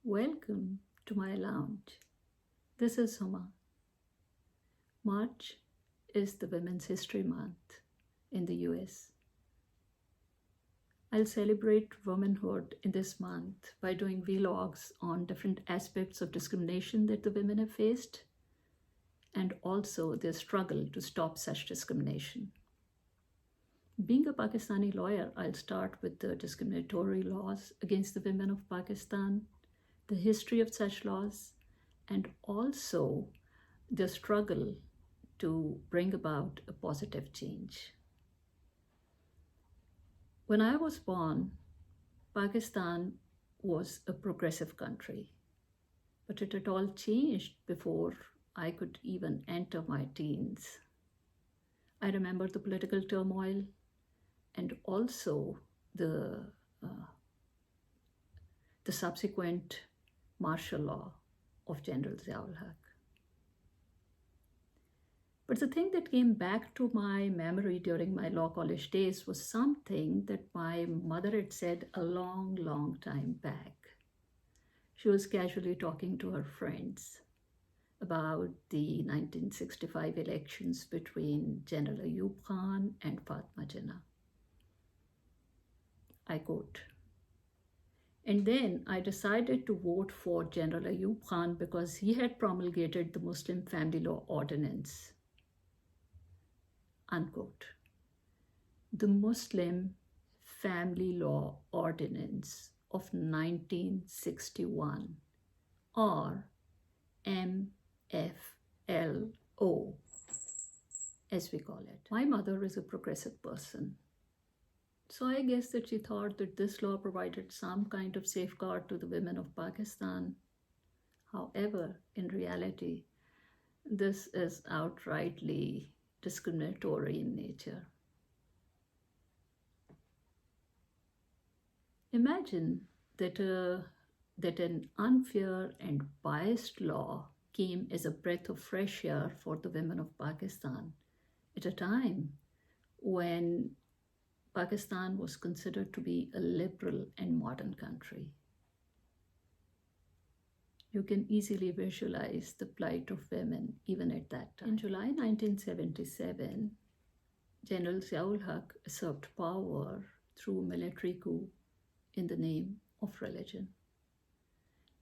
Welcome to my lounge. This is Huma. March is the Women's History Month in the US. I'll celebrate womanhood in this month by doing vlogs on different aspects of discrimination that the women have faced and also their struggle to stop such discrimination. Being a Pakistani lawyer, I'll start with the discriminatory laws against the women of Pakistan, the history of such laws, and also the struggle to bring about a positive change. When I was born, Pakistan was a progressive country, but it had all changed before I could even enter my teens. I remember the political turmoil and also the subsequent martial law of General Ziaul-Haq. But the thing that came back to my memory during my law college days was something that my mother had said a long, long time back. She was casually talking to her friends about the 1965 elections between General Ayub Khan and Fatma Jinnah. I quote, "And then I decided to vote for General Ayub Khan because he had promulgated the Muslim Family Law Ordinance." Unquote. The Muslim Family Law Ordinance of 1961, or MFLO, as we call it. My mother is a progressive person. So I guess that she thought that this law provided some kind of safeguard to the women of Pakistan. However, in reality, this is outrightly discriminatory in nature. Imagine that an unfair and biased law came as a breath of fresh air for the women of Pakistan at a time when Pakistan was considered to be a liberal and modern country. You can easily visualize the plight of women even at that time. In July 1977, General Ziaul-Haq usurped power through military coup in the name of religion.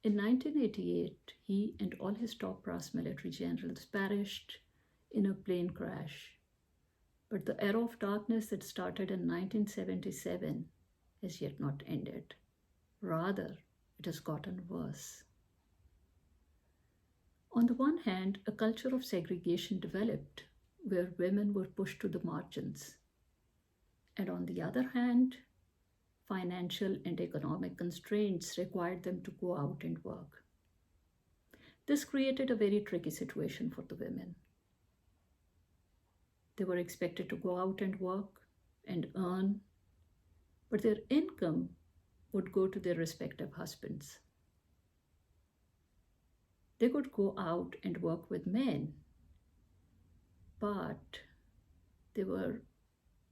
In 1988, he and all his top brass military generals perished in a plane crash. But the era of darkness that started in 1977 has yet not ended. Rather, it has gotten worse. On the one hand, a culture of segregation developed where women were pushed to the margins. And on the other hand, financial and economic constraints required them to go out and work. This created a very tricky situation for the women. They were expected to go out and work and earn, but their income would go to their respective husbands. They could go out and work with men, but they were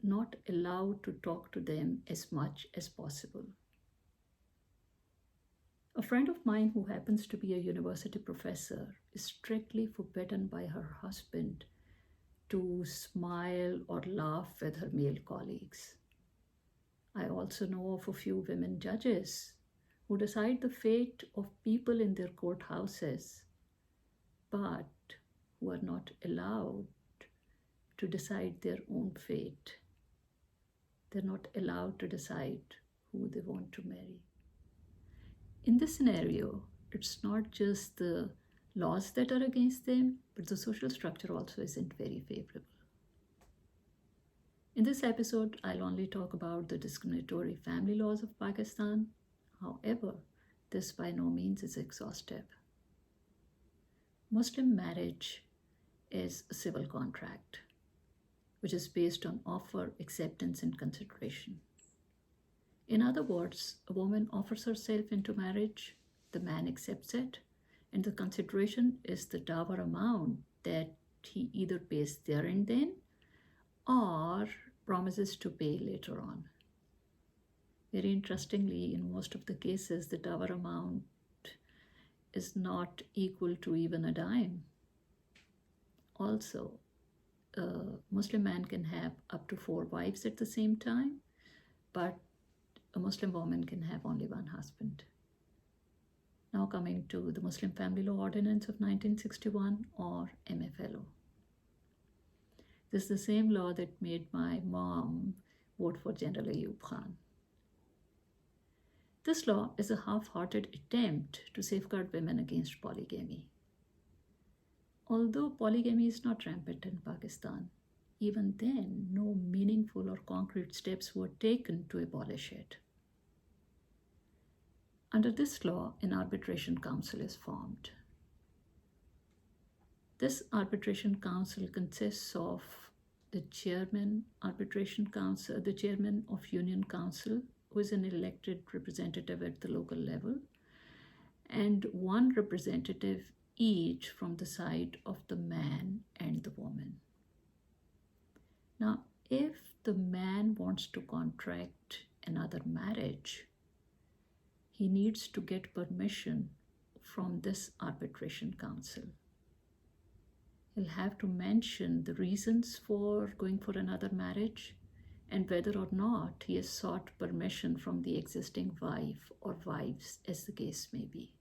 not allowed to talk to them as much as possible. A friend of mine who happens to be a university professor is strictly forbidden by her husband to smile or laugh with her male colleagues. I also know of a few women judges who decide the fate of people in their courthouses, but who are not allowed to decide their own fate. They're not allowed to decide who they want to marry. In this scenario, it's not just the laws that are against them, but the social structure also isn't very favorable. In this episode, I'll only talk about the discriminatory family laws of Pakistan. However, this by no means is exhaustive. Muslim marriage is a civil contract, which is based on offer, acceptance, and consideration. In other words, a woman offers herself into marriage, the man accepts it, and the consideration is the dower amount that he either pays there and then or promises to pay later on. Very interestingly, in most of the cases, the dower amount is not equal to even a dime. Also, a Muslim man can have up to 4 wives at the same time, but a Muslim woman can have only one husband. Now coming to the Muslim Family Law Ordinance of 1961, or MFLO. This is the same law that made my mom vote for General Ayub Khan. This law is a half-hearted attempt to safeguard women against polygamy. Although polygamy is not rampant in Pakistan, even then no meaningful or concrete steps were taken to abolish it. Under this law, an arbitration council is formed. This arbitration council consists of the chairman of Union Council, who is an elected representative at the local level, and one representative each from the side of the man and the woman. Now, if the man wants to contract another marriage, he needs to get permission from this arbitration council. He'll have to mention the reasons for going for another marriage and whether or not he has sought permission from the existing wife or wives, as the case may be.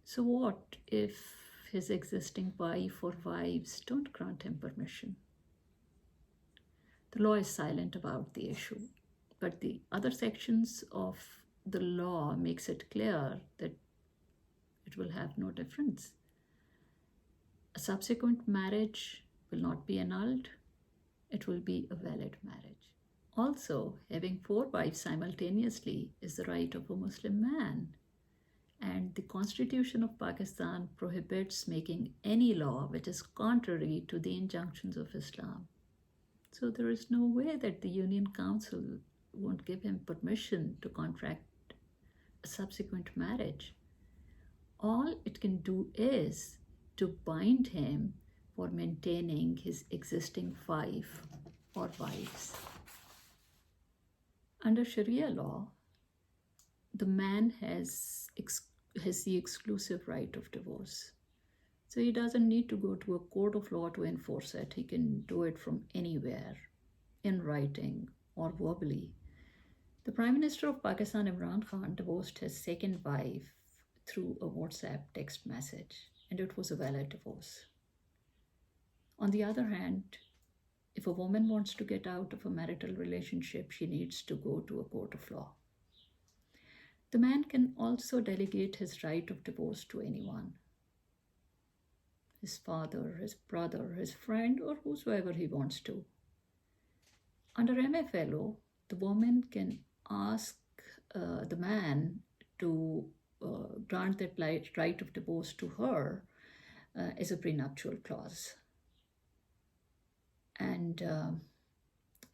So what if his existing wife or wives don't grant him permission? The law is silent about the issue, but the other sections of the law makes it clear that it will have no difference. A subsequent marriage will not be annulled. It will be a valid marriage. Also, having 4 wives simultaneously is the right of a Muslim man. And the Constitution of Pakistan prohibits making any law which is contrary to the injunctions of Islam. So there is no way that the Union Council won't give him permission to contract a subsequent marriage. All it can do is to bind him for maintaining his existing wife or wives. Under Sharia law, the man has the exclusive right of divorce. So he doesn't need to go to a court of law to enforce it. He can do it from anywhere, in writing or verbally. The Prime Minister of Pakistan, Imran Khan, divorced his second wife through a WhatsApp text message, and it was a valid divorce. On the other hand, if a woman wants to get out of a marital relationship, she needs to go to a court of law. The man can also delegate his right of divorce to anyone. His father, his brother, his friend, or whosoever he wants to. Under MFLO, the woman can ask the man to grant that right of divorce to her as a prenuptial clause.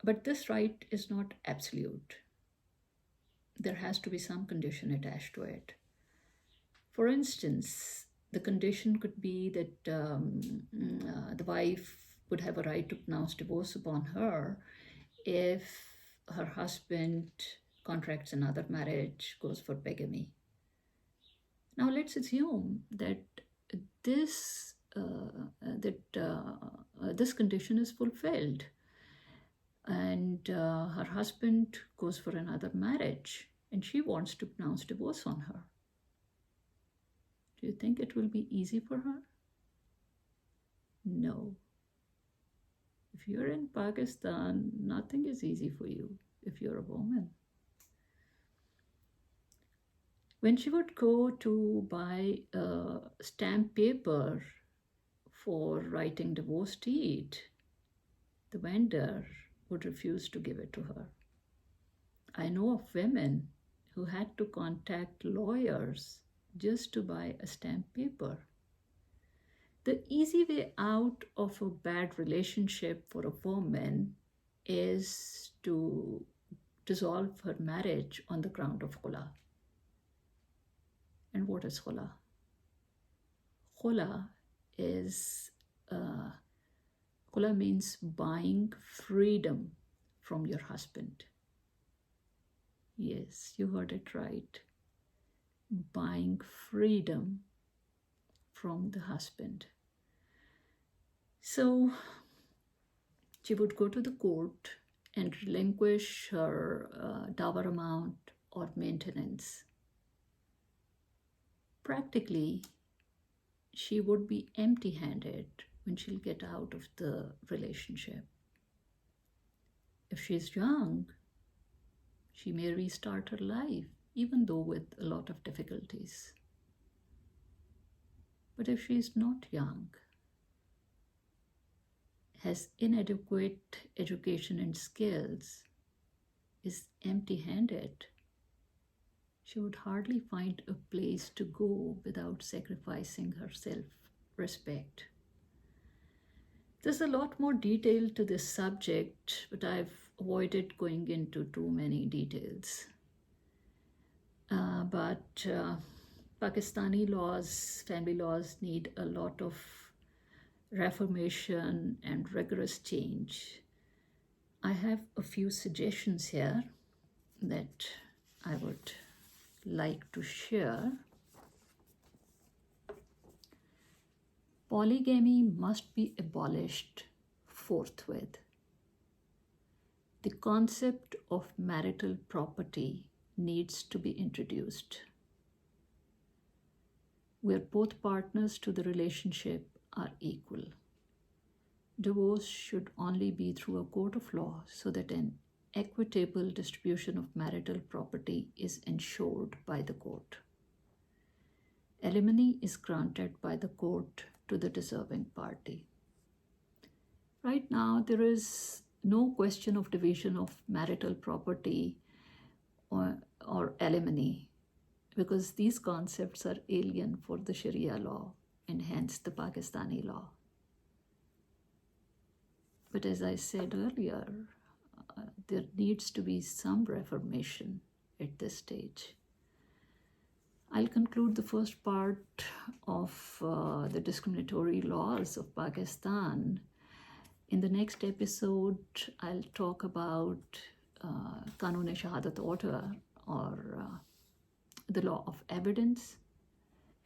But this right is not absolute. There has to be some condition attached to it. For instance, the condition could be that the wife would have a right to pronounce divorce upon her if her husband contracts another marriage, goes for bigamy. Now let's assume that this condition is fulfilled, and her husband goes for another marriage, and she wants to pronounce divorce on her. Do you think it will be easy for her? No. If you're in Pakistan, nothing is easy for you if you're a woman. When she would go to buy stamp paper for writing divorce deed, the vendor would refuse to give it to her. I know of women who had to contact lawyers just to buy a stamp paper. The easy way out of a bad relationship for a woman is to dissolve her marriage on the ground of khula. And what is khula? Khula means buying freedom from your husband. Yes, you heard it right. buying freedom from the husband. So she would go to the court and relinquish her dower amount or maintenance. Practically, she would be empty-handed when she'll get out of the relationship. If she's young, she may restart her life, even though with a lot of difficulties. But if she's not young, has inadequate education and skills, is empty-handed, she would hardly find a place to go without sacrificing her self-respect. There's a lot more detail to this subject, but I've avoided going into too many details. But Pakistani laws, family laws, need a lot of reformation and rigorous change. I have a few suggestions here that I would like to share. Polygamy must be abolished forthwith. The concept of marital property needs to be introduced, where both partners to the relationship are equal. Divorce should only be through a court of law so that an equitable distribution of marital property is ensured by the court. Alimony is granted by the court to the deserving party. Right now, there is no question of division of marital property or alimony, because these concepts are alien for the Sharia law and hence the Pakistani law. But as I said earlier, there needs to be some reformation at this stage. I'll conclude the first part of the discriminatory laws of Pakistan. In the next episode, I'll talk about Qanun-e-Shahadat order, or the law of evidence,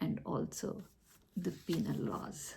and also the penal laws.